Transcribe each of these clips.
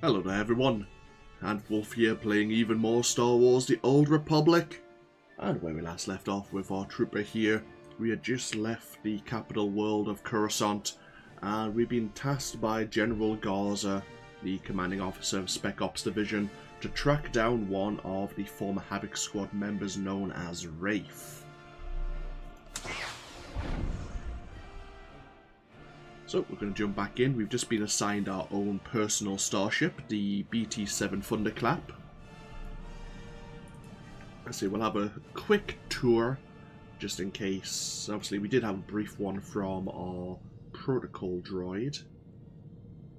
Hello there everyone, AnthWolf here playing even more Star Wars The Ord Republic. And where we last left off with our trooper here, we had just left the capital world of Coruscant and we've been tasked by General Garza, the commanding officer of Spec Ops Division, to track down one of the former Havoc Squad members known as Wraith. So we're going to jump back in. We've just been assigned our own personal starship, the BT-7 Thunderclap. So we'll have a quick tour, just in case. Obviously we did have a brief one from our protocol droid.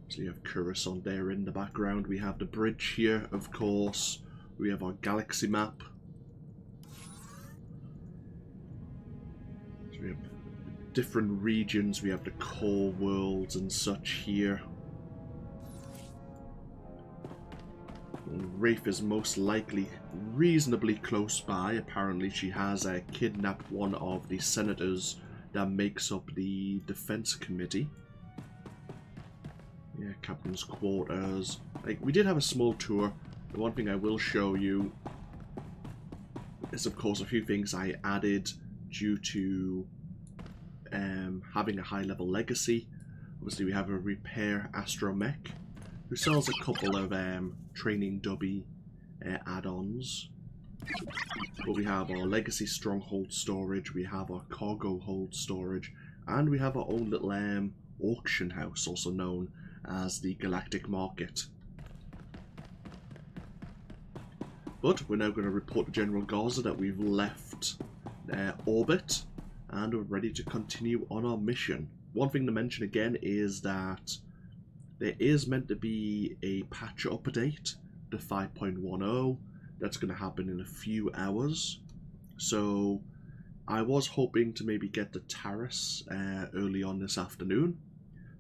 So you have Coruscant there in the background. We have the bridge here, of course. We have our galaxy map. So we have different regions, we have the core worlds and such here. And Wraith is most likely reasonably close by. Apparently she has kidnapped one of the senators that makes up the defense committee. Yeah, captain's quarters. Like, we did have a small tour. The one thing I will show you is, of course, a few things I added due to having a high-level legacy. Obviously, we have a repair astromech who sells a couple of training dubby add-ons. But we have our legacy stronghold storage, we have our cargo hold storage, and we have our own little auction house, also known as the Galactic Market. But we're now going to report to General Garza that we've left orbit and we're ready to continue on our mission. One thing to mention again is that there is meant to be a patch update to 5.10 that's going to happen in a few hours. So I was hoping to maybe get the Taris early on this afternoon,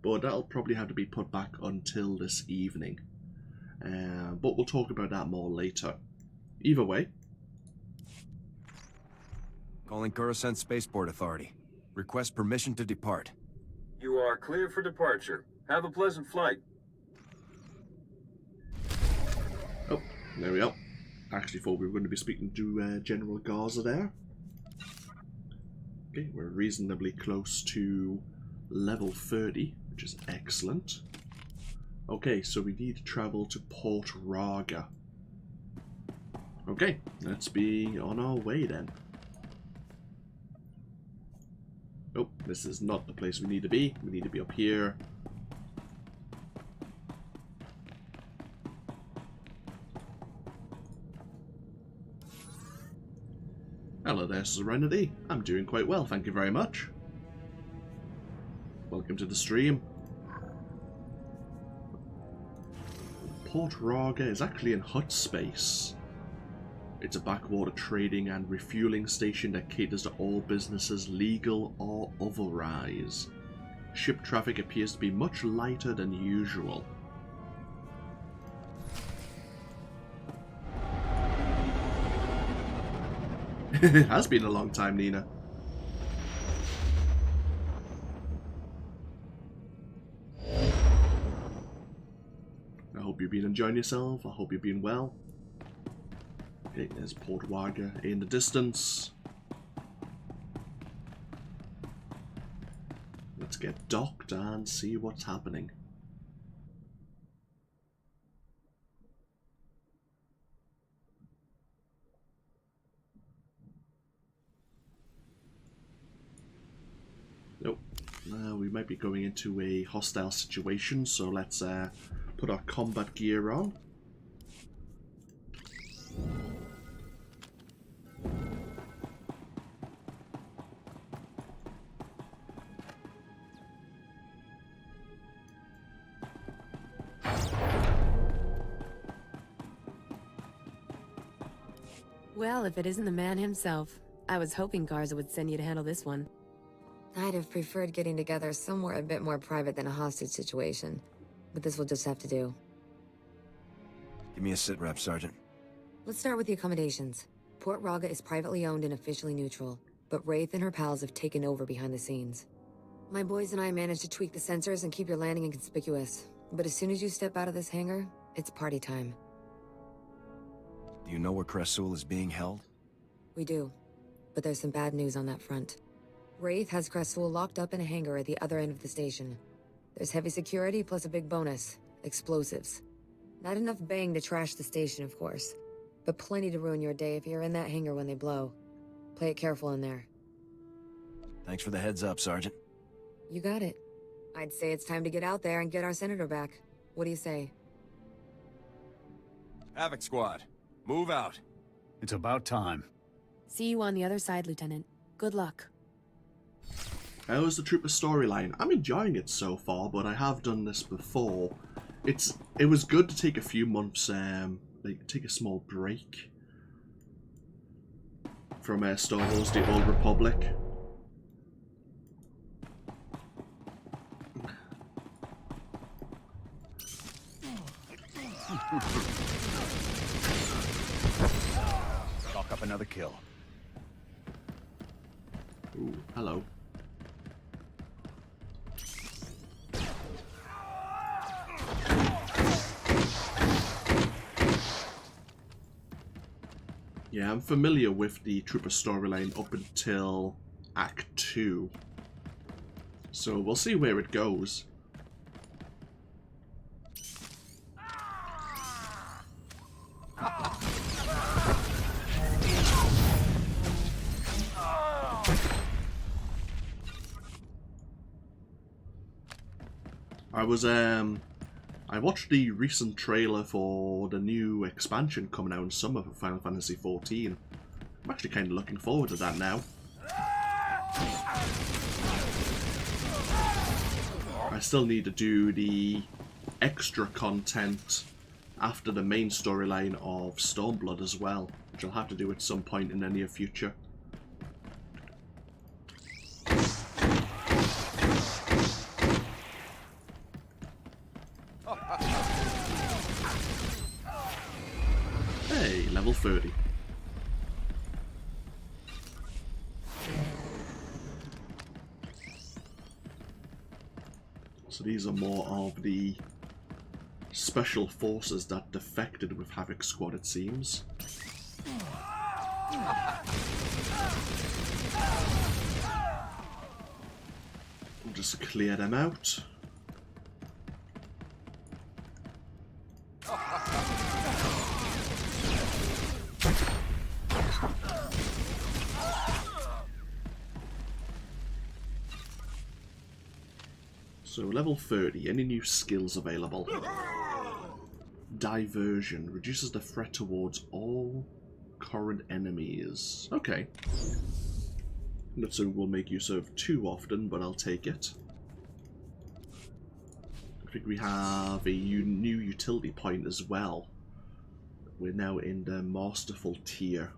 but that'll probably have to be put back until this evening. But we'll talk about that more later. Either way. Calling Coruscant Spaceport Authority. Request permission to depart. You are clear for departure. Have a pleasant flight. Oh, there we are. Actually thought we were going to be speaking to General Garza there. Okay, we're reasonably close to level 30, which is excellent. Okay, so we need to travel to Port Raga. Okay, let's be on our way then. Oh, this is not the place we need to be. We need to be up here. Hello there, Serenity. I'm doing quite well, thank you very much. Welcome to the stream. Port Raga is actually in Hut space. It's a backwater trading and refueling station that caters to all businesses, legal or otherwise. Ship traffic appears to be much lighter than usual. It has been a long time, Nina. I hope you've been enjoying yourself. I hope you've been well. Okay, there's Port Raga in the distance. Let's get docked and see what's happening. Nope. We might be going into a hostile situation, so let's put our combat gear on. Well, if it isn't the man himself. I was hoping Garza would send you to handle this one. I'd have preferred getting together somewhere a bit more private than a hostage situation. But this will just have to do. Give me a sit rep, Sergeant. Let's start with the accommodations. Port Raga is privately owned and officially neutral, but Wraith and her pals have taken over behind the scenes. My boys and I managed to tweak the sensors and keep your landing inconspicuous. But as soon as you step out of this hangar, It's party time. Do you know where Krasul is being held? We do. But there's some bad news on that front. Wraith has Krasul locked up in a hangar at the other end of the station. There's heavy security plus a big bonus. Explosives. Not enough bang to trash the station, of course. But plenty to ruin your day if you're in that hangar when they blow. Play it careful in there. Thanks for the heads up, Sergeant. You got it. I'd say it's time to get out there and get our senator back. What do you say? Havoc Squad, move out. It's about time. See you on the other side, Lieutenant. Good luck. How's the Trooper storyline? I'm enjoying it so far, but I have done this before. It was good to take a few months, take a small break from Star Wars: The Old Republic. Chalk up another kill. Ooh, hello. Yeah, I'm familiar with the Trooper storyline up until Act 2. So we'll see where it goes. I watched the recent trailer for the new expansion coming out in summer for Final Fantasy XIV. I'm actually kind of looking forward to that now. I still need to do the extra content after the main storyline of Stormblood as well, which I'll have to do at some point in the near future. Hey, level 30. So these are more of the special forces that defected with Havoc Squad, it seems. We'll just clear them out. So level 30, any new skills available? Diversion, reduces the threat towards all current enemies. Okay. Not something we'll make use of too often, but I'll take it. I think we have a new utility point as well. We're now in the Masterful tier.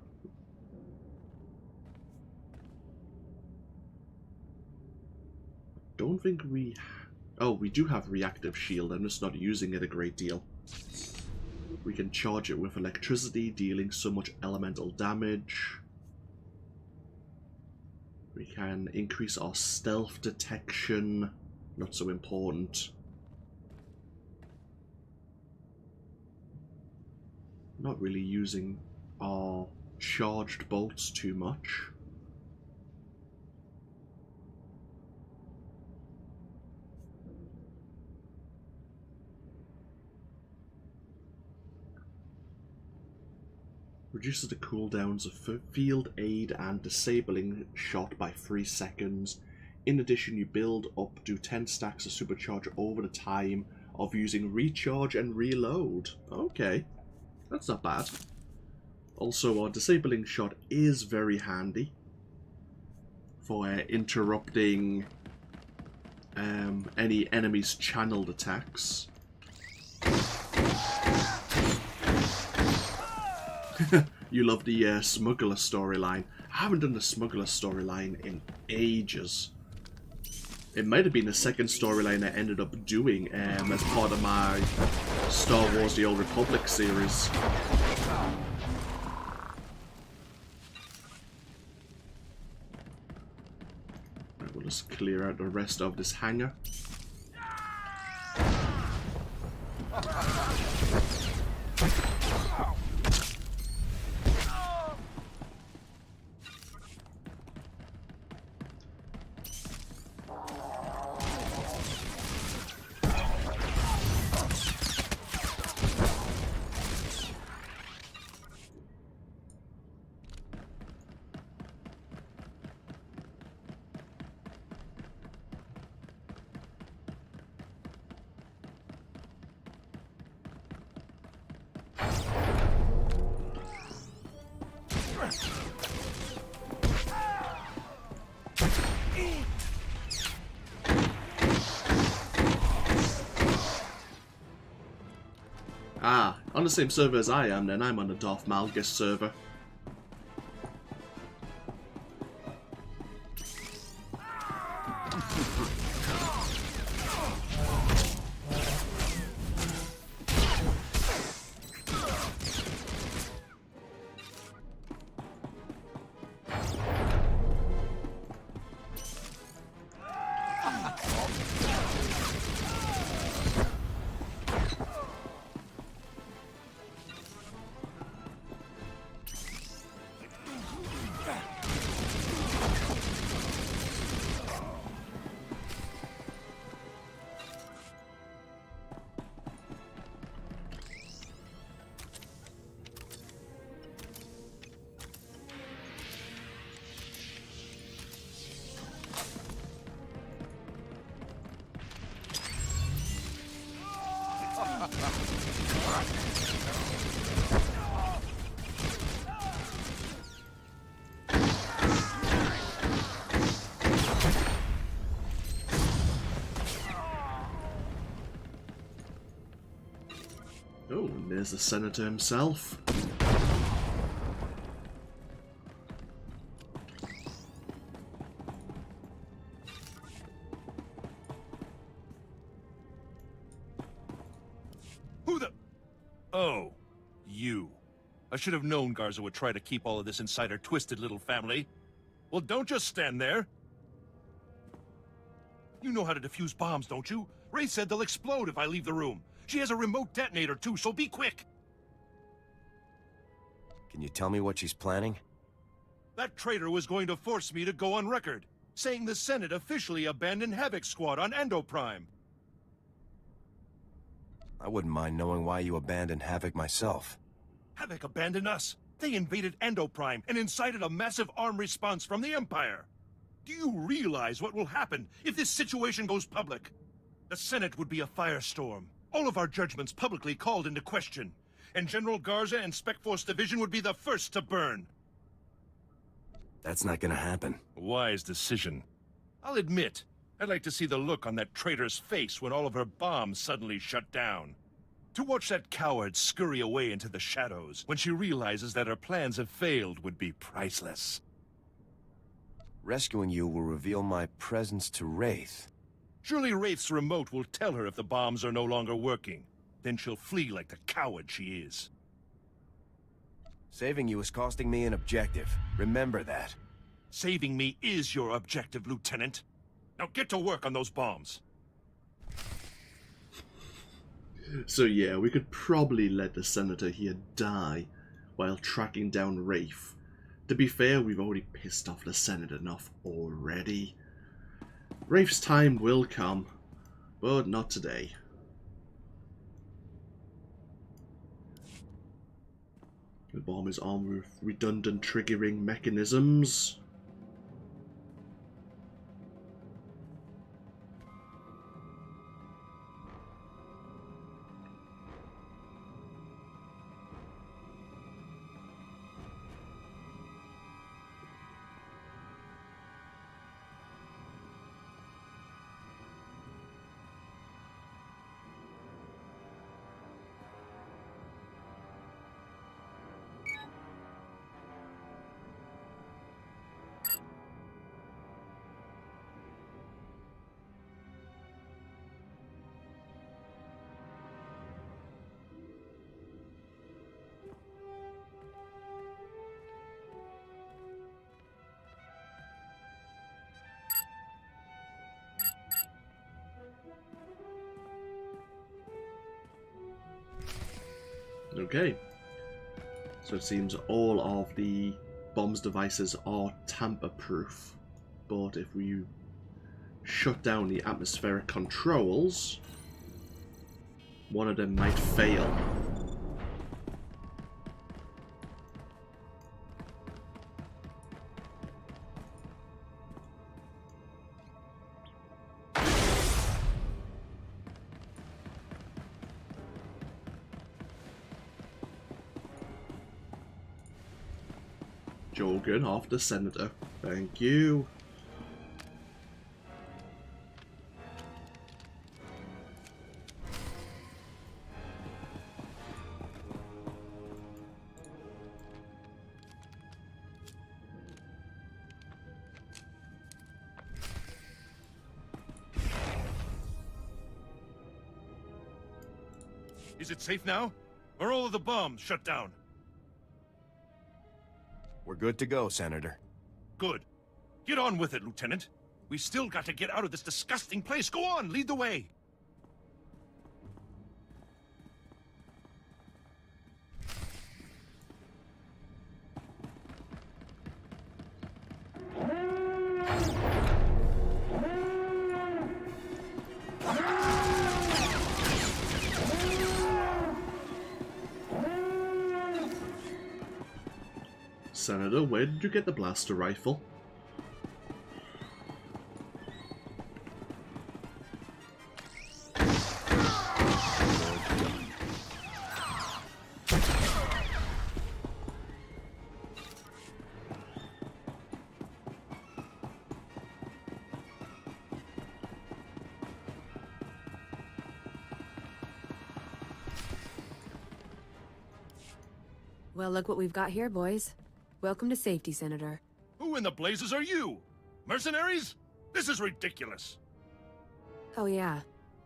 Don't think we... Oh, we do have reactive shield, I'm just not using it a great deal. We can charge it with electricity, dealing so much elemental damage. We can increase our stealth detection, not so important. Not really using our charged bolts too much. Reduces the cooldowns of field aid and disabling shot by 3 seconds. In addition, you build up to 10 stacks of supercharge over the time of using recharge and reload. Okay, that's not bad. Also, our disabling shot is very handy for interrupting any enemy's channeled attacks. You love the smuggler storyline. I haven't done the smuggler storyline in ages. It might have been the second storyline I ended up doing as part of my Star Wars: The Old Republic series. Right, we'll just clear out the rest of this hangar. Ah, on the same server as I am, then I'm on the Darth Malgus server. Oh, and there's the Senator himself. Who the... Oh, you. I should have known Garza would try to keep all of this inside her twisted little family. Well, don't just stand there. You know how to defuse bombs, don't you? Ray said they'll explode if I leave the room. She has a remote detonator, too, so be quick! Can you tell me what she's planning? That traitor was going to force me to go on record, saying the Senate officially abandoned Havoc Squad on Endo Prime. I wouldn't mind knowing why you abandoned Havoc myself. Havoc abandoned us. They invaded Endo Prime and incited a massive armed response from the Empire. Do you realize what will happen if this situation goes public? The Senate would be a firestorm. All of our judgments publicly called into question. And General Garza and Spec Force Division would be the first to burn. That's not gonna happen. Wise decision. I'll admit, I'd like to see the look on that traitor's face when all of her bombs suddenly shut down. To watch that coward scurry away into the shadows when she realizes that her plans have failed would be priceless. Rescuing you will reveal my presence to Wraith. Surely Wraith's remote will tell her if the bombs are no longer working. Then she'll flee like the coward she is. Saving you is costing me an objective. Remember that. Saving me is your objective, Lieutenant. Now get to work on those bombs. So yeah, we could probably let the Senator here die while tracking down Wraith. To be fair, we've already pissed off the Senate enough already. Wraith's time will come, but not today. The bomb is armed with redundant triggering mechanisms. Okay. So it seems all of the bomb's devices are tamper-proof. But if we shut down the atmospheric controls, one of them might fail. Jogan off the Senator. Thank you. Is it safe now? Are all of the bombs shut down? We're good to go, Senator. Good. Get on with it, Lieutenant. We still got to get out of this disgusting place. Go on, lead the way. Senator, where did you get the blaster rifle? Well, look what we've got here, boys. Welcome to safety, Senator. Who in the blazes are you? Mercenaries? This is ridiculous. Oh yeah.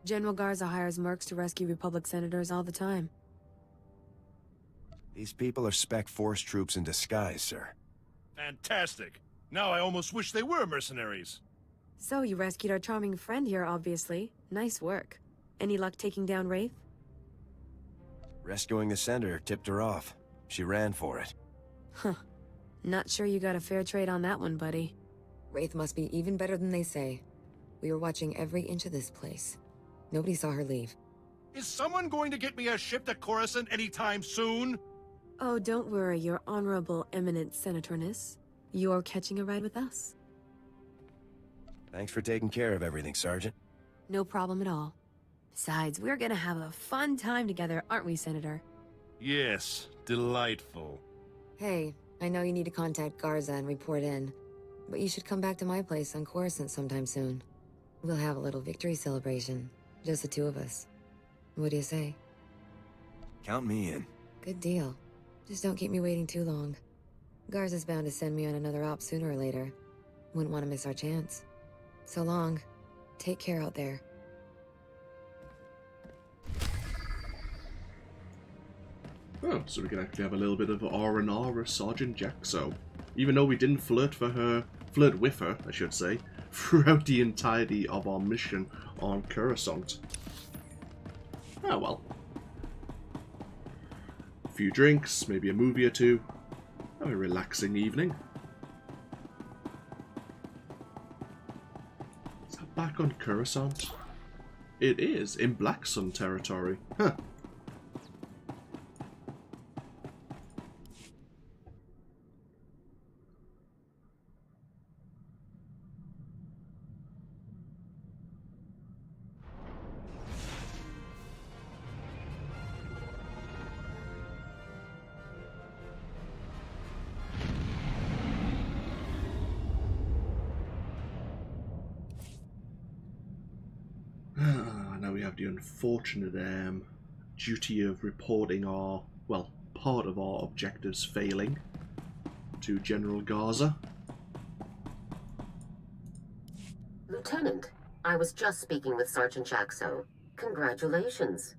General Garza hires mercs to rescue Republic senators all the time. These people are spec force troops in disguise, sir. Fantastic. Now I almost wish they were mercenaries. So, you rescued our charming friend here, obviously. Nice work. Any luck taking down Wraith? Rescuing the senator tipped her off. She ran for it. Huh. Not sure you got a fair trade on that one, buddy. Wraith must be even better than they say. We were watching every inch of this place. Nobody saw her leave. Is someone going to get me a ship to Coruscant anytime soon? Oh, don't worry, your honorable eminent senatorness. You're catching a ride with us. Thanks for taking care of everything, Sergeant. No problem at all. Besides, we're gonna have a fun time together, aren't we, Senator? Yes, delightful. Hey, I know you need to contact Garza and report in, but you should come back to my place on Coruscant sometime soon. We'll have a little victory celebration, just the two of us. What do you say? Count me in. Good deal. Just don't keep me waiting too long. Garza's bound to send me on another op sooner or later. Wouldn't want to miss our chance. So long. Take care out there. Oh, so we can actually have a little bit of R&R with Sergeant Jaxo. Even though we didn't flirt with her, I should say, throughout the entirety of our mission on Coruscant. Ah, well. A few drinks, maybe a movie or two. Have a relaxing evening. Is that back on Coruscant? It is, in Black Sun territory. Huh. Now we have the unfortunate duty of reporting our, well, part of our objectives failing to General Garza. Lieutenant, I was just speaking with Sergeant Jaxo. Congratulations.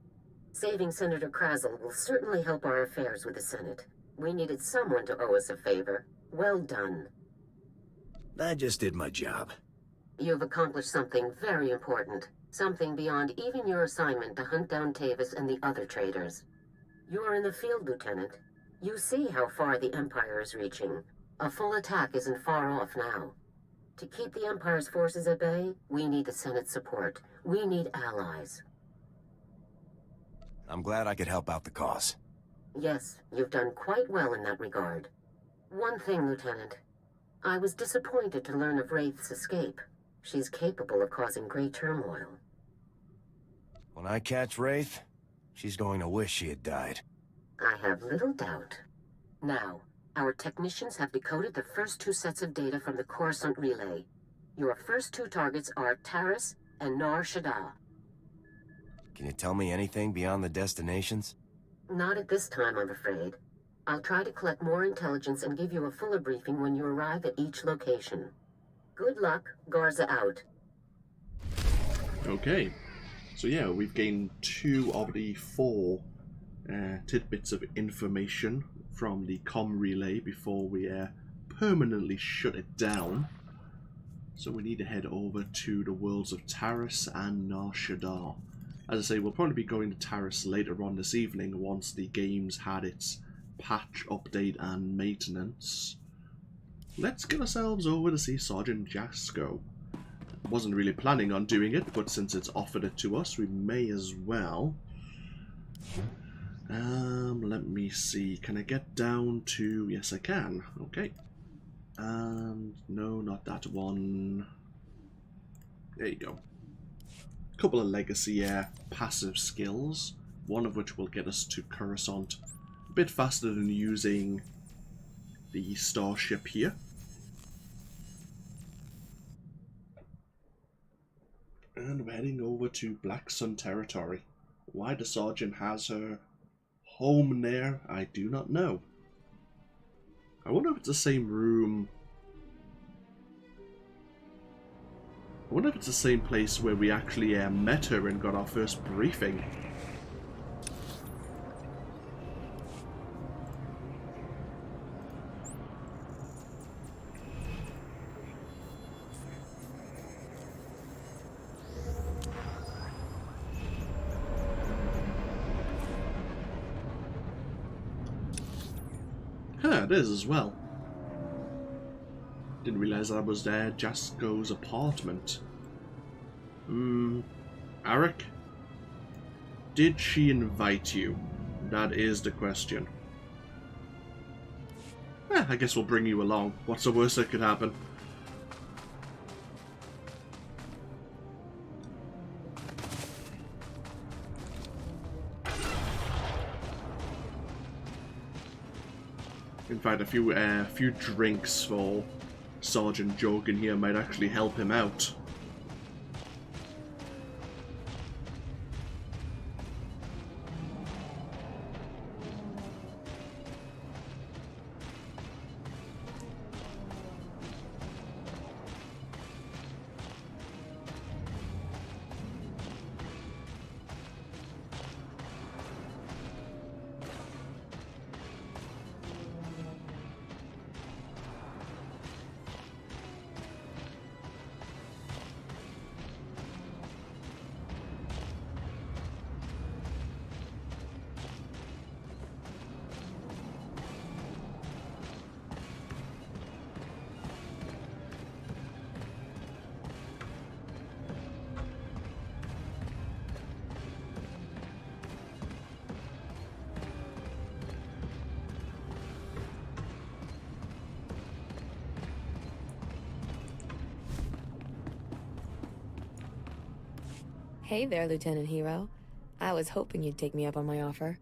Saving Senator Krazel will certainly help our affairs with the Senate. We needed someone to owe us a favor. Well done. I just did my job. You've accomplished something very important. Something beyond even your assignment to hunt down Tavis and the other traitors. You are in the field, Lieutenant. You see how far the Empire is reaching. A full attack isn't far off now. To keep the Empire's forces at bay, we need the Senate's support. We need allies. I'm glad I could help out the cause. Yes, you've done quite well in that regard. One thing, Lieutenant. I was disappointed to learn of Wraith's escape. She's capable of causing great turmoil. When I catch Wraith, she's going to wish she had died. I have little doubt. Now, our technicians have decoded the first 2 sets of data from the Coruscant relay. Your first 2 targets are Taris and Nar Shaddaa. Can you tell me anything beyond the destinations? Not at this time, I'm afraid. I'll try to collect more intelligence and give you a fuller briefing when you arrive at each location. Good luck, Garza out. Okay. So yeah, we've gained 2 of the 4 tidbits of information from the comm relay before we permanently shut it down. So we need to head over to the worlds of Taris and Nar Shaddaa. As I say, we'll probably be going to Taris later on this evening once the game's had its patch, update and maintenance. Let's get ourselves over to see Sergeant Jasko. Wasn't really planning on doing it, but since it's offered it to us, we may as well. Let me see. Can I get down to... Yes, I can. Okay. No, not that one. There you go. Couple of legacy passive skills, one of which will get us to Coruscant a bit faster than using the starship here. And we're heading over to Black Sun territory. Why the Sergeant has her home there, I do not know. I wonder if it's the same room. I wonder if it's the same place where we actually met her and got our first briefing. Huh, it is as well. Didn't realize that was Jasko's apartment. Arik? Did she invite you? That is the question. I guess we'll bring you along. What's the worst that could happen? In fact, a few drinks for Sergeant Jorgen here might actually help him out. Hey there, Lieutenant Hero. I was hoping you'd take me up on my offer.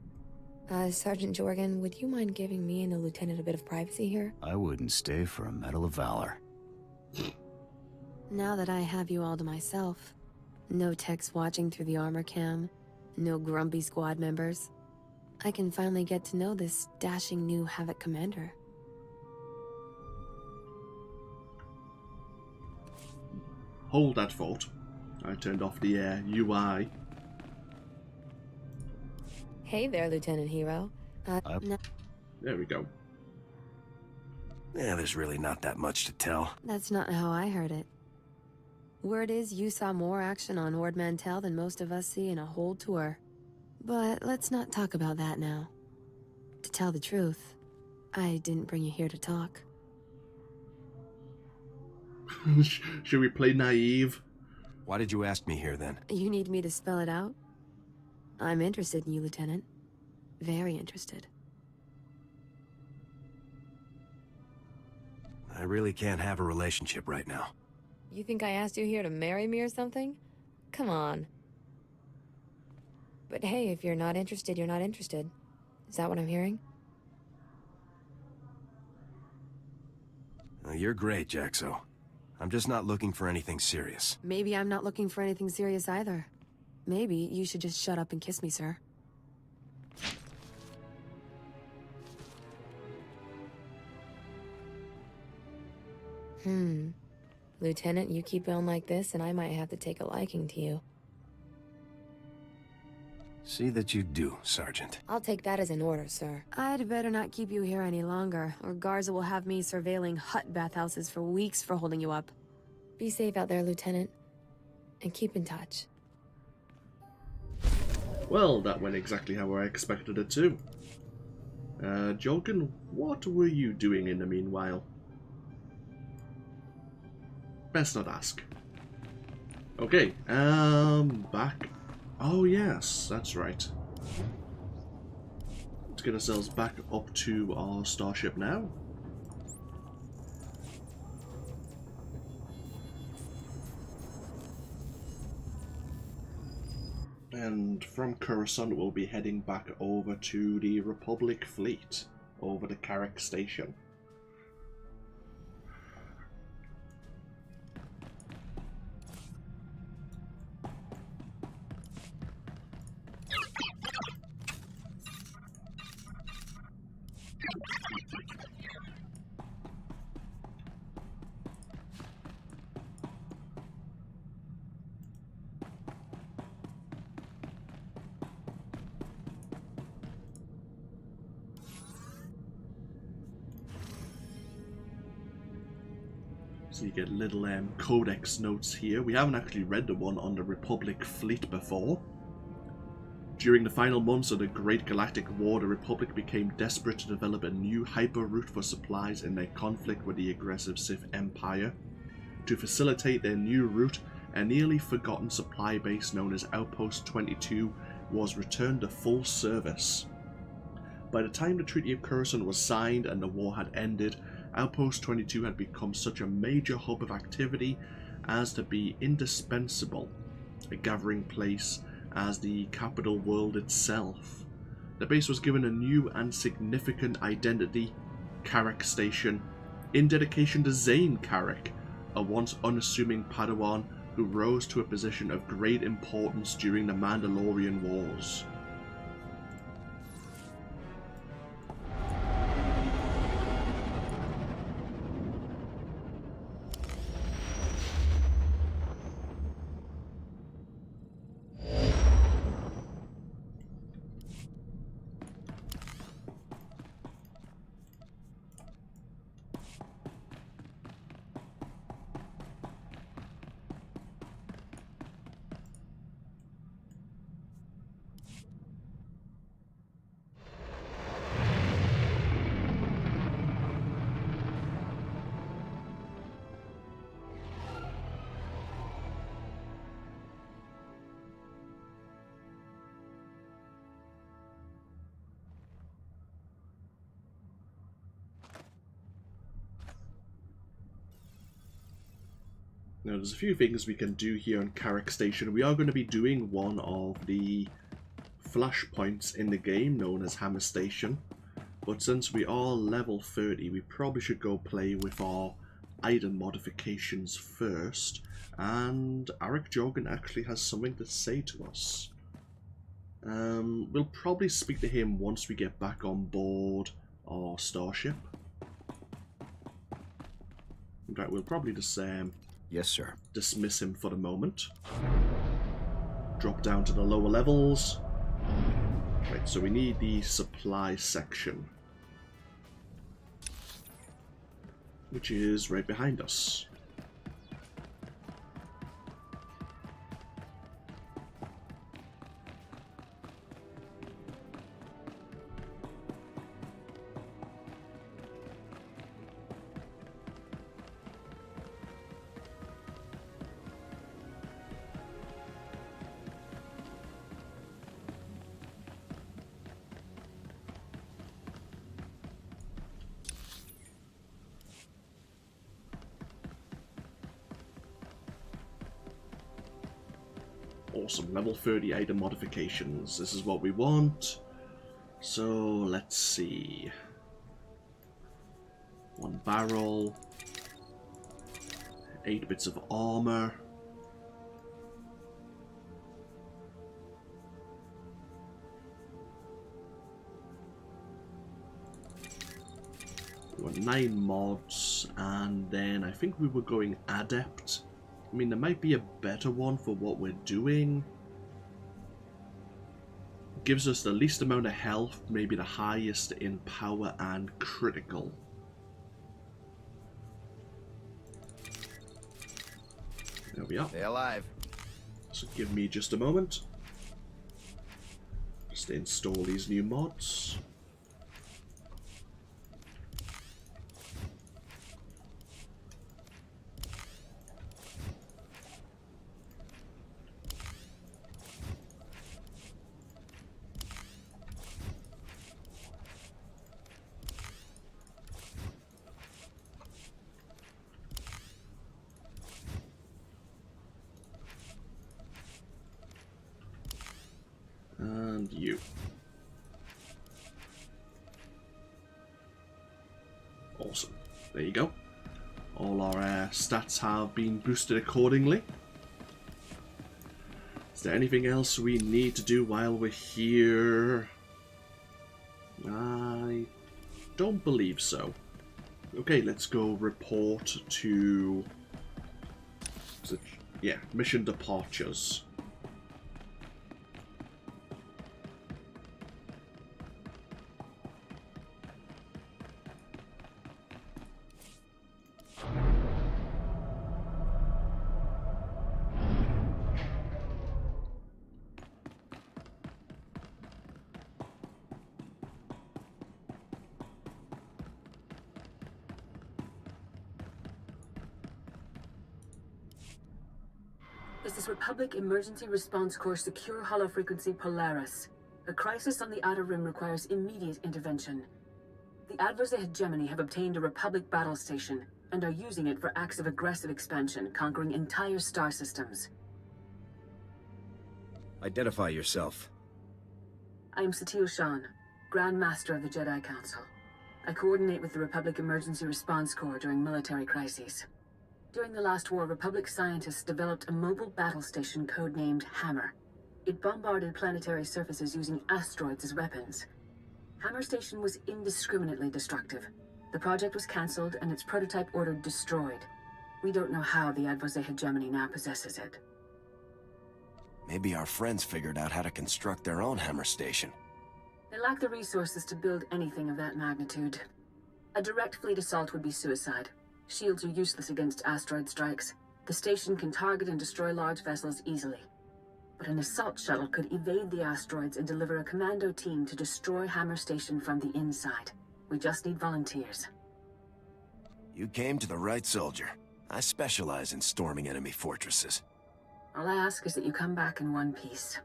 Sergeant Jorgen, would you mind giving me and the lieutenant a bit of privacy here? I wouldn't stay for a Medal of Valor. Now that I have you all to myself, no techs watching through the armor cam, no grumpy squad members, I can finally get to know this dashing new Havoc commander. Hold that thought. I turned off the UI. Hey there, Lieutenant Hero. There we go. Yeah, there's really not that much to tell. That's not how I heard it. Word is you saw more action on Ord Mantell than most of us see in a whole tour. But let's not talk about that now. tell the truth, I didn't bring you here to talk. Should we play naive? Why did you ask me here, then? You need me to spell it out? I'm interested in you, Lieutenant. Very interested. I really can't have a relationship right now. You think I asked you here to marry me or something? Come on. But hey, if you're not interested, you're not interested. Is that what I'm hearing? You're great, Jaxo. I'm just not looking for anything serious. Maybe I'm not looking for anything serious either. Maybe you should just shut up and kiss me, sir. Lieutenant, you keep on like this and I might have to take a liking to you. See that you do, Sergeant. I'll take that as an order, sir. I'd better not keep you here any longer, or Garza will have me surveilling hut bathhouses for weeks for holding you up. Be safe out there, Lieutenant. And keep in touch. Well, that went exactly how I expected it to. Jorgen, what were you doing in the meanwhile? Best not ask. Okay, back. Oh yes, that's right. Let's get ourselves back up to our starship now. And from Coruscant we'll be heading back over to the Republic fleet, over to Carrick Station. So you get little codex notes here. We haven't actually read the one on the Republic fleet before. During the final months of the Great Galactic War, the Republic became desperate to develop a new hyper route for supplies in their conflict with the aggressive Sith Empire. To facilitate their new route, a nearly forgotten supply base known as Outpost 22 was returned to full service. By the time the Treaty of Coruscant was signed and the war had ended, Outpost 22 had become such a major hub of activity as to be indispensable, a gathering place as the capital world itself. The base was given a new and significant identity, Carrick Station, in dedication to Zane Carrick, a once unassuming Padawan who rose to a position of great importance during the Mandalorian Wars. Now there's a few things we can do here on Carrick Station. We are going to be doing one of the flashpoints in the game known as Hammer Station. But since we are level 30, we probably should go play with our item modifications first. And Arik Jorgen actually has something to say to us. We'll probably speak to him once we get back on board our starship. In fact, we'll probably just Yes, sir. dismiss him for the moment. Drop down to the lower levels. Right, so we need the supply section, which is right behind us. Awesome. Level 30 item modifications. This is what we want. So, let's see. 1 barrel. 8 bits of armor. We want 9 mods, and then I think we were going adept. I mean, there might be a better one for what we're doing. Gives us the least amount of health, maybe the highest in power and critical. There we are. Stay alive. So give me just a moment. Just install these new mods. And you. Awesome. There you go. All our stats have been boosted accordingly. Is there anything else we need to do while we're here? I don't believe so. Okay, let's go report to... yeah, mission departures. This is Republic Emergency Response Corps Secure Hollow Frequency Polaris. A crisis on the Outer Rim requires immediate intervention. The adversary hegemony have obtained a Republic battle station and are using it for acts of aggressive expansion, conquering entire star systems. Identify yourself. I am Satele Shan, Grand Master of the Jedi Council. I coordinate with the Republic Emergency Response Corps during military crises. During the last war, Republic scientists developed a mobile battle station codenamed Hammer. It bombarded planetary surfaces using asteroids as weapons. Hammer Station was indiscriminately destructive. The project was cancelled and its prototype ordered destroyed. We don't know how the adversary hegemony now possesses it. Maybe our friends figured out how to construct their own Hammer Station. They lack the resources to build anything of that magnitude. A direct fleet assault would be suicide. Shields are useless against asteroid strikes. The station can target and destroy large vessels easily. But an assault shuttle could evade the asteroids and deliver a commando team to destroy Hammer Station from the inside. We just need volunteers. You came to the right soldier. I specialize in storming enemy fortresses. All I ask is that you come back in one piece.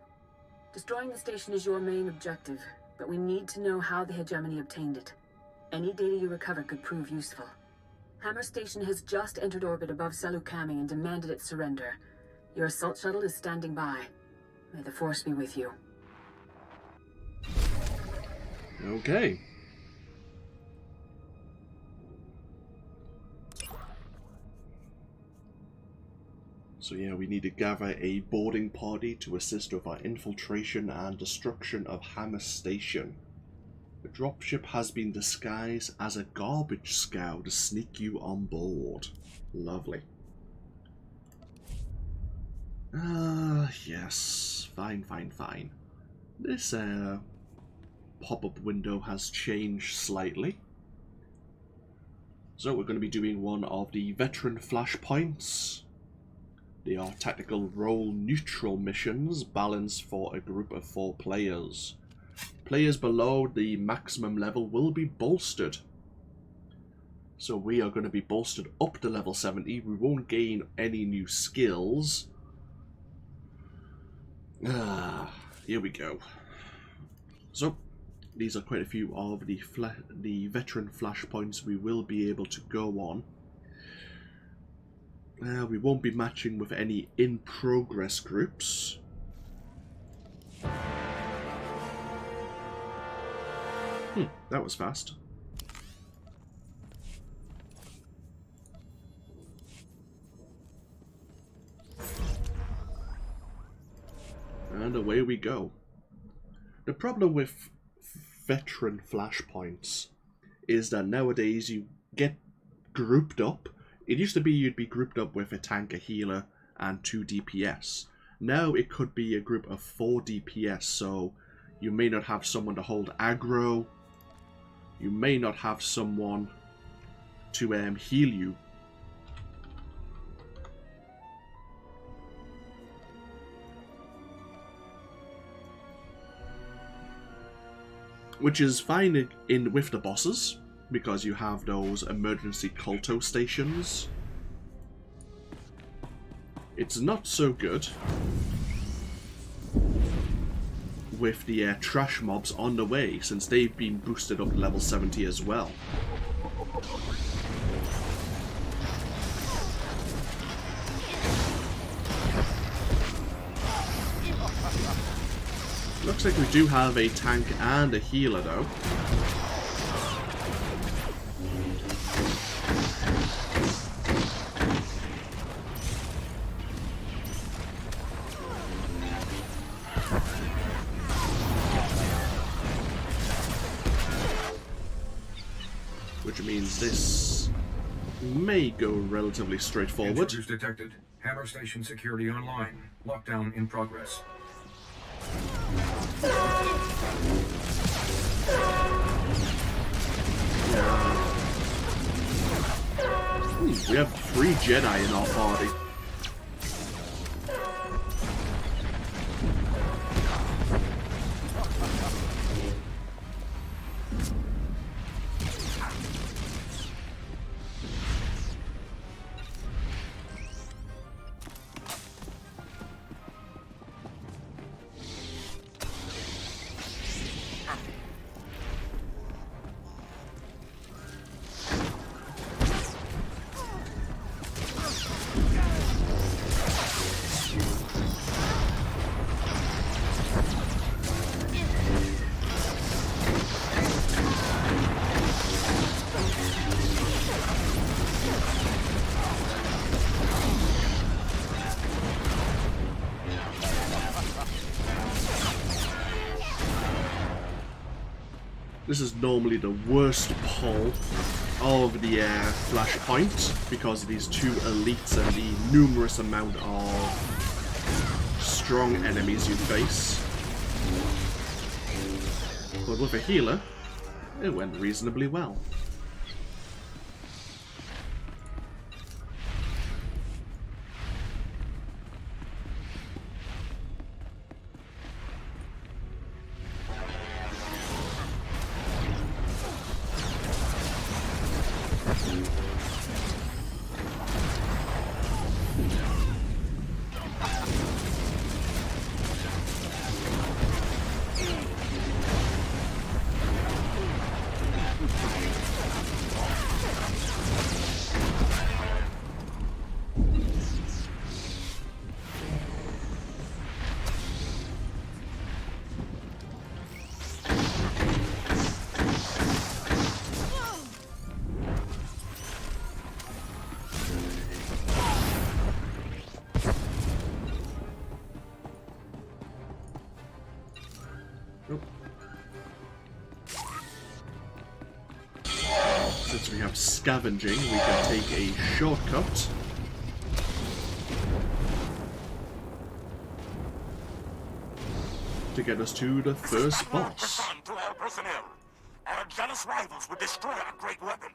Destroying the station is your main objective, but we need to know how the hegemony obtained it. Any data you recover could prove useful. Hammer Station has just entered orbit above Salukami and demanded its surrender. Your assault shuttle is standing by. May the Force be with you. Okay. So yeah, we need to gather a boarding party to assist with our infiltration and destruction of Hammer Station. The dropship has been disguised as a garbage scow to sneak you on board. Lovely. Yes. Fine, fine, fine. This pop-up window has changed slightly. So we're going to be doing one of the veteran flashpoints. They are tactical role neutral missions balanced for a group of 4 players. Players below the maximum level will be bolstered. So we are going to be bolstered up to level 70. We won't gain any new skills. Here we go. So these are quite a few of the veteran flashpoints we will be able to go on. We won't be matching with any in-progress groups. That was fast. And away we go. The problem with veteran flashpoints is that nowadays you get grouped up. It used to be you'd be grouped up with a tank, a healer, and 2 DPS. Now it could be a group of 4 DPS, so you may not have someone to hold aggro. You may not have someone to heal you. Which is fine with the bosses, because you have those emergency culto stations. It's not so good with the trash mobs on the way, since they've been boosted up to level 70 as well. Looks like we do have a tank and a healer though. Which means this may go relatively straightforward. Intruders detected. Hammer station security online. Lockdown in progress. Yeah. Ooh, we have 3 Jedi in our party. This is normally the worst pull of the Flashpoint because of these 2 elites and the numerous amount of strong enemies you face. But with a healer, it went reasonably well. Since we have scavenging, we can take a shortcut. To get us to the first boss. To our personnel. Our jealous rivals would destroy our great weapon.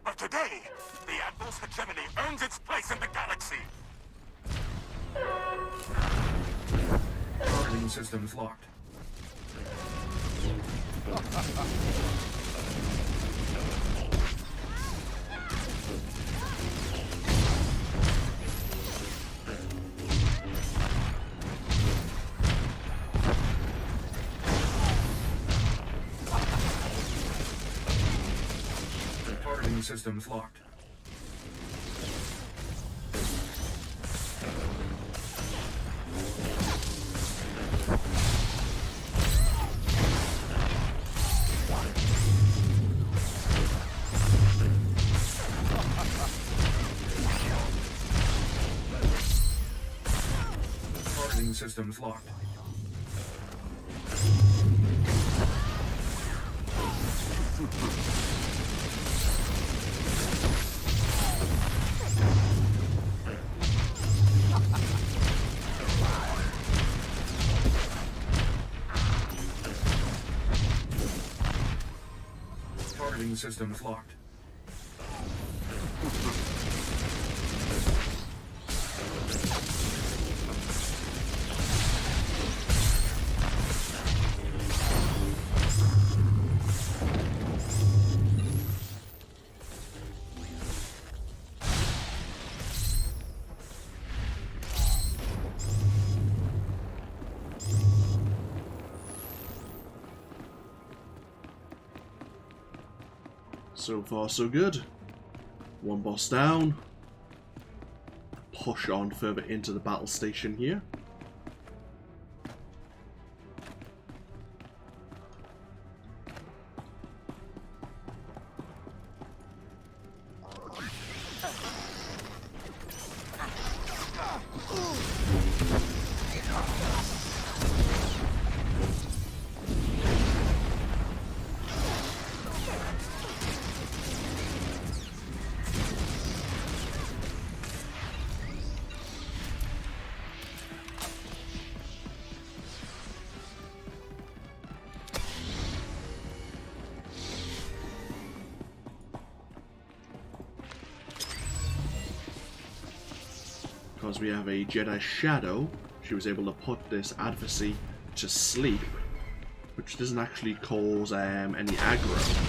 But today, the AnthWolf's hegemony earns its place in the galaxy. Targeting systems locked. Targeting systems locked. systems locked. Targeting systems locked. So far, so good. One boss down. Push on further into the battle station here. Because we have a Jedi Shadow, she was able to put this adversary to sleep, which doesn't actually cause any aggro.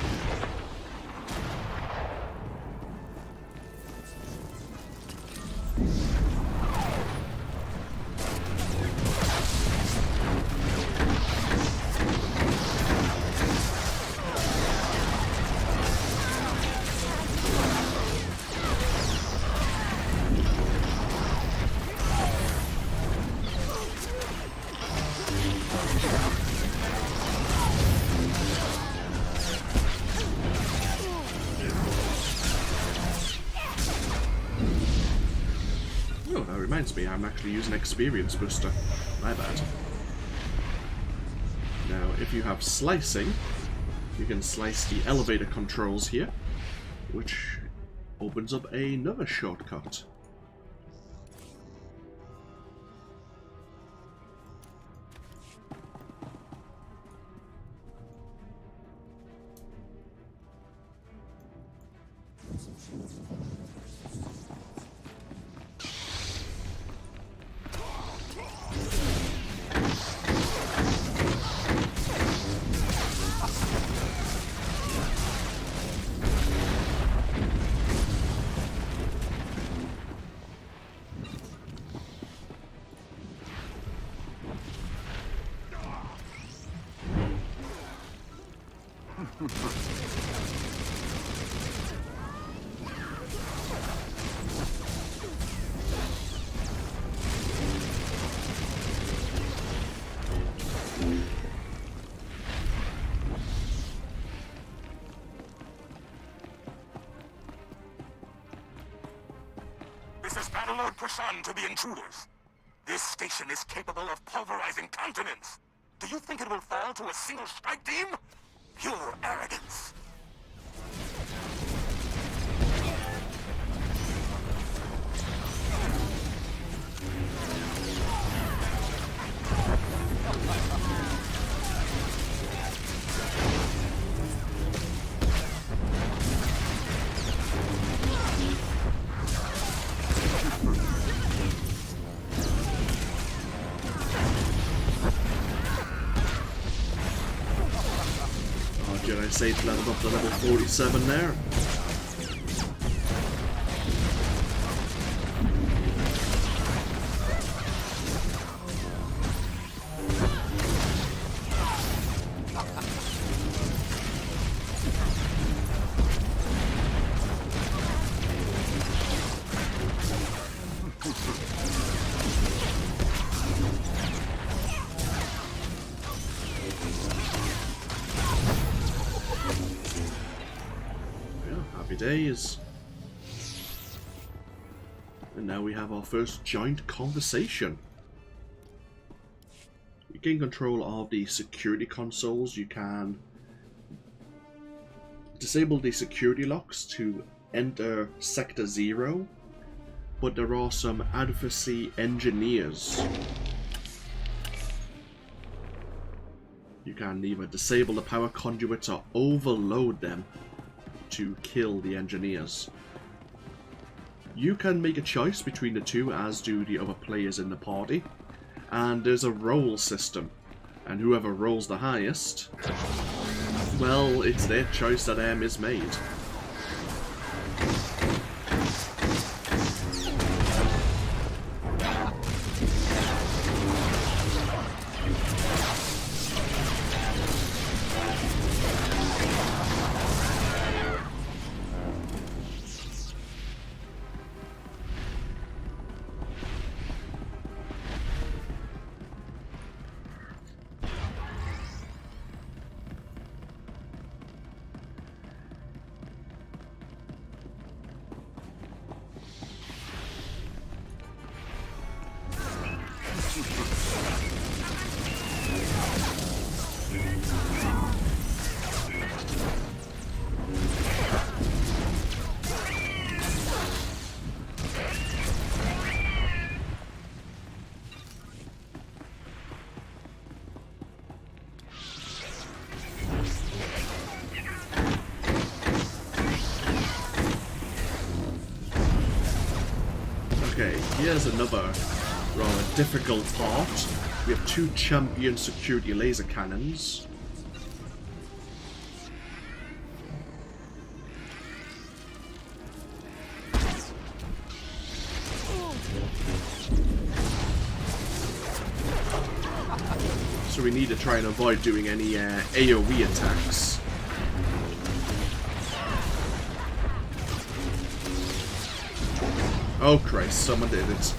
Reminds me, I'm actually using experience booster. My bad. Now, if you have slicing, you can slice the elevator controls here, which opens up another shortcut. This is Battle Lord Prashan to the intruders. This station is capable of pulverizing continents. Do you think it will fall to a single strike team? Pure arrogance. Jedi Sage leveled up to level 47 there. Days. And now we have our first joint conversation. gain control of the security consoles, you can disable the security locks to enter Sector 0, but there are some adversary engineers. You can either disable the power conduits or overload them to kill the engineers. You can make a choice between the two, as do the other players in the party, and there's a roll system, and whoever rolls the highest, well, it's their choice that is made. Okay, here's another rather difficult part. We have 2 champion security laser cannons. So we need to try and avoid doing any AoE attacks. Oh Christ, someone did it.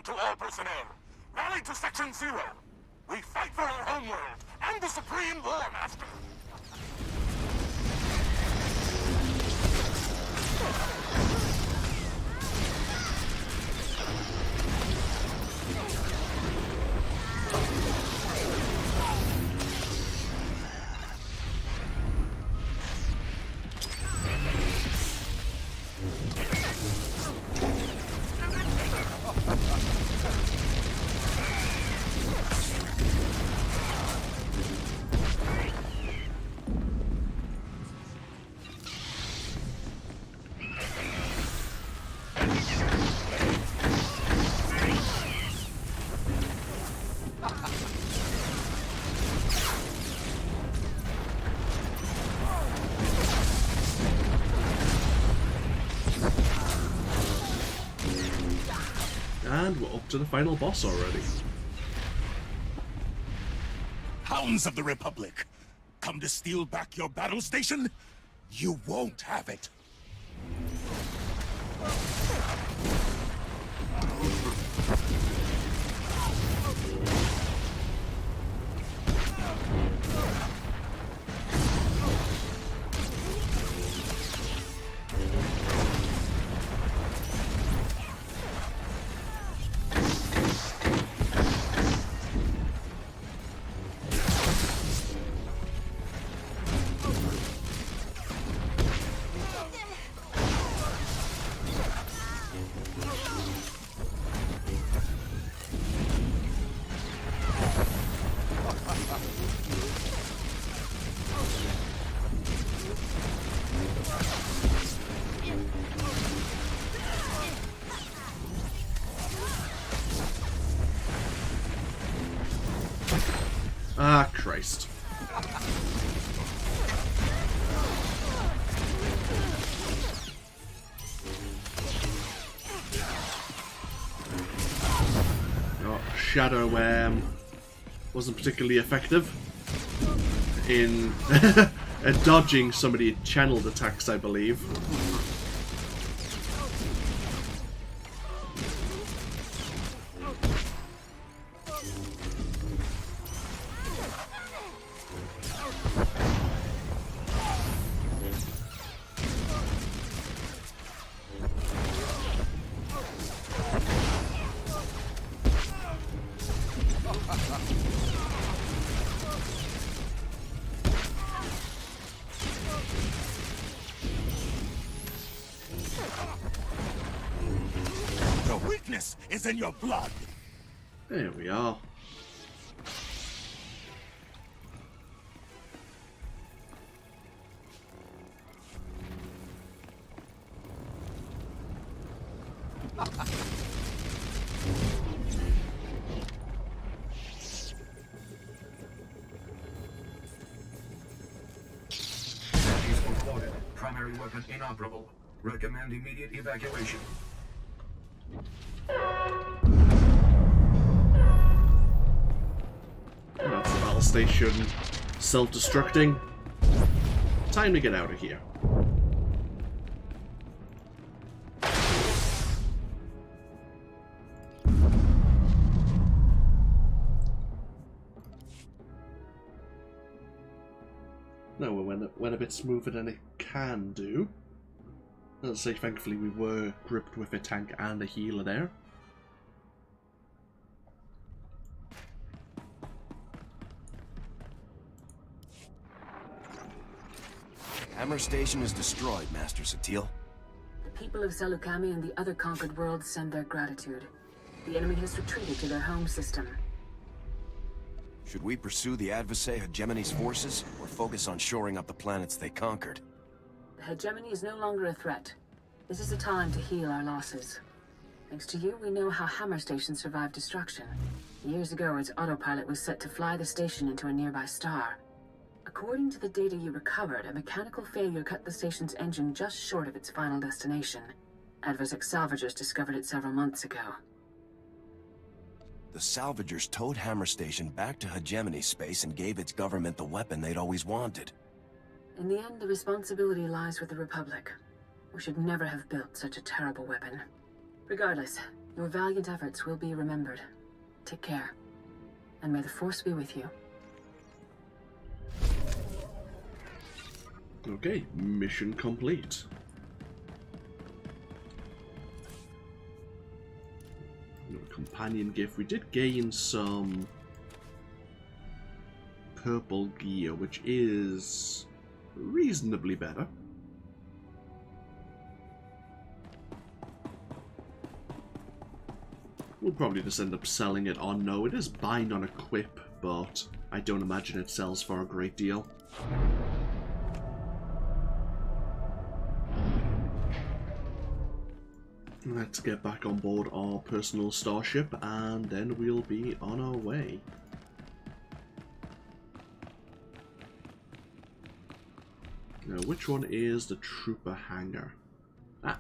To all personnel, rally to Section 0. We fight for our homeworld and the Supreme War Master. And we're up to the final boss already. Hounds of the Republic, come to steal back your battle station? You won't have it. Ah, Christ. Oh, Shadow wasn't particularly effective in dodging somebody channeled attacks, I believe. Is in your blood. There we are. Primary weapon inoperable. Recommend immediate evacuation. That's the battle station self-destructing. Time to get out of here. No, it went a bit smoother than it can do. Let's say, thankfully, we were gripped with a tank and a healer there. Hammer Station is destroyed, Master SWTOR. The people of Selukami and the other conquered worlds send their gratitude. The enemy has retreated to their home system. Should we pursue the adversary Hegemony's forces, or focus on shoring up the planets they conquered? The hegemony is no longer a threat. This is a time to heal our losses. Thanks to you, we know how Hammer Station survived destruction. Years ago, its autopilot was set to fly the station into a nearby star. According to the data you recovered, a mechanical failure cut the station's engine just short of its final destination. Adversary salvagers discovered it several months ago. The salvagers towed Hammer Station back to Hegemony space and gave its government the weapon they'd always wanted. In the end, the responsibility lies with the Republic. We should never have built such a terrible weapon. Regardless, your valiant efforts will be remembered. Take care. And may the Force be with you. Okay, mission complete. Companion gift. We did gain some purple gear, which is reasonably better. We'll probably just end up selling it on. No, it is bind on equip, but I don't imagine it sells for a great deal. Let's get back on board our personal starship, and then we'll be on our way. Now, which one is the trooper hangar? Ah.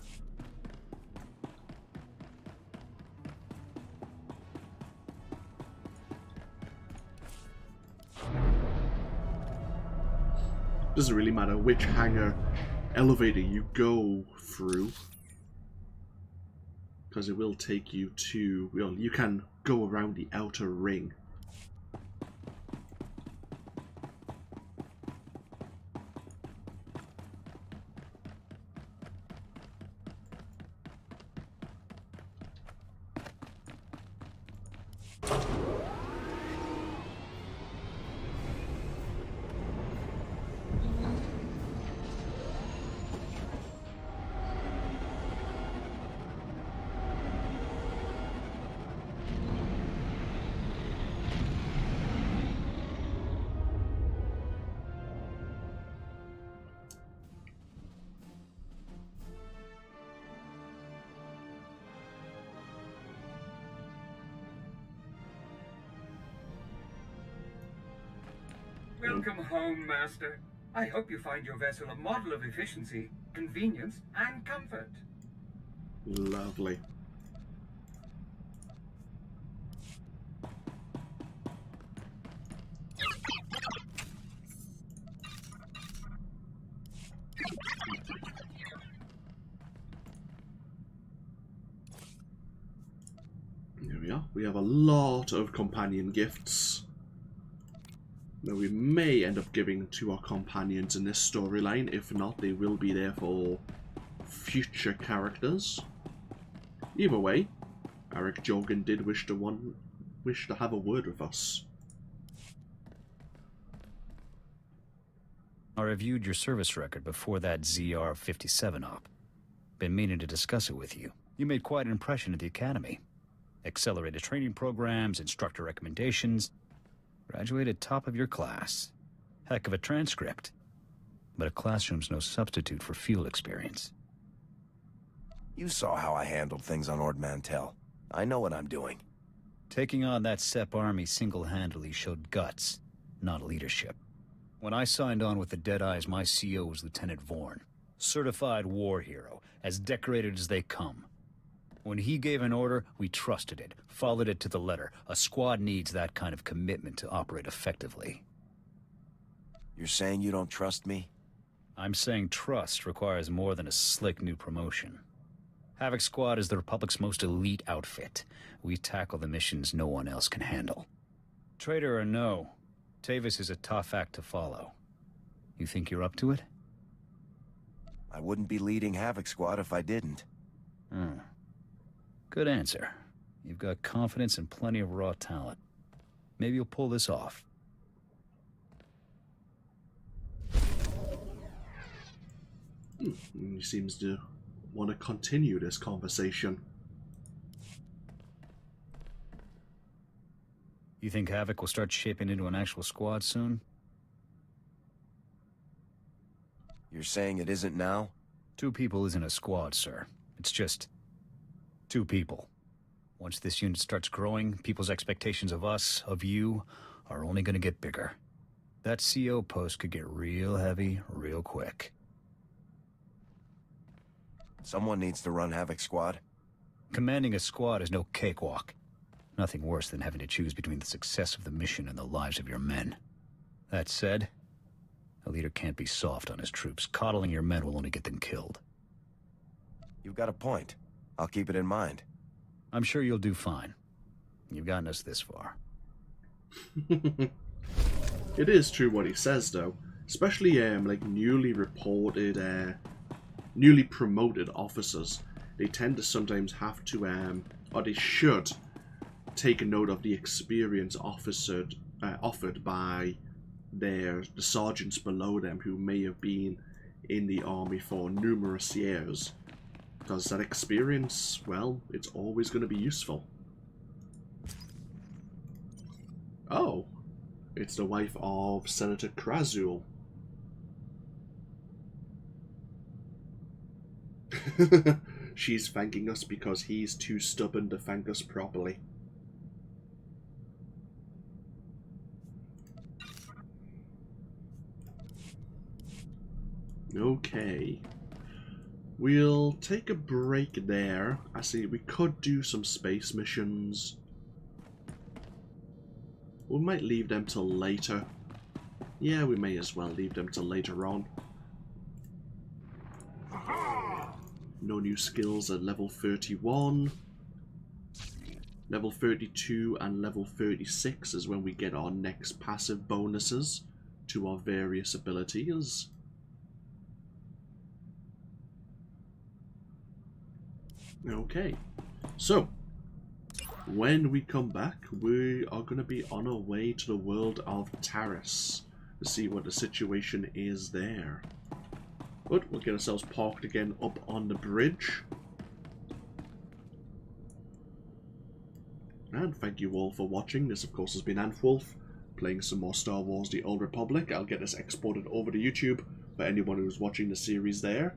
Doesn't really matter which hangar elevator you go through, because it will take you to, well, you can go around the outer ring. Welcome home, Master. I hope you find your vessel a model of efficiency, convenience, and comfort. Lovely. There we are. We have a lot of companion gifts. Now we may end up giving to our companions in this storyline. If not, they will be there for future characters. Either way, Eric Jogan did wish to have a word with us. I reviewed your service record before that ZR-57 op. Been meaning to discuss it with you. You made quite an impression at the Academy. Accelerated training programs, instructor recommendations. Graduated top of your class. Heck of a transcript. But a classroom's no substitute for field experience. You saw how I handled things on Ord Mantell. I know what I'm doing. Taking on that SEP army single-handedly showed guts, not leadership. When I signed on with the Deadeyes, my CO was Lieutenant Vorn. Certified war hero, as decorated as they come. When he gave an order, we trusted it, followed it to the letter. A squad needs that kind of commitment to operate effectively. You're saying you don't trust me? I'm saying trust requires more than a slick new promotion. Havoc Squad is the Republic's most elite outfit. We tackle the missions no one else can handle. Traitor or no, Tavis is a tough act to follow. You think you're up to it? I wouldn't be leading Havoc Squad if I didn't. Good answer. You've got confidence and plenty of raw talent. Maybe you'll pull this off. He seems to want to continue this conversation. You think Havoc will start shaping into an actual squad soon? You're saying it isn't now? 2 people isn't a squad, sir. It's just 2 people. Once this unit starts growing, people's expectations of us, of you, are only gonna get bigger. That CO post could get real heavy, real quick. Someone needs to run Havoc Squad. Commanding a squad is no cakewalk. Nothing worse than having to choose between the success of the mission and the lives of your men. That said, a leader can't be soft on his troops. Coddling your men will only get them killed. You've got a point. I'll keep it in mind. I'm sure you'll do fine. You've gotten us this far. It is true what he says, though. Especially, like, newly promoted officers. They tend to sometimes have to, or they should, take a note of the experience offered by the sergeants below them who may have been in the army for numerous years. Because that experience, well, it's always going to be useful. Oh, it's the wife of Senator Krasul. She's thanking us because he's too stubborn to thank us properly. Okay. We'll take a break there. I see we could do some space missions. We might leave them till later. Yeah, we may as well leave them till later on. No new skills at level 31. Level 32 and level 36 is when we get our next passive bonuses to our various abilities. Okay, so when we come back, we are going to be on our way to the world of Taris to see what the situation is there. But we'll get ourselves parked again up on the bridge. And thank you all for watching. This, of course, has been AnthWolf, playing some more Star Wars The Old Republic. I'll get this exported over to YouTube for anyone who's watching the series there.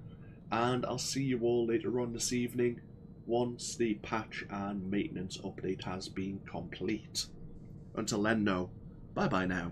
And I'll see you all later on this evening once the patch and maintenance update has been complete. Until then, no. Bye-bye now.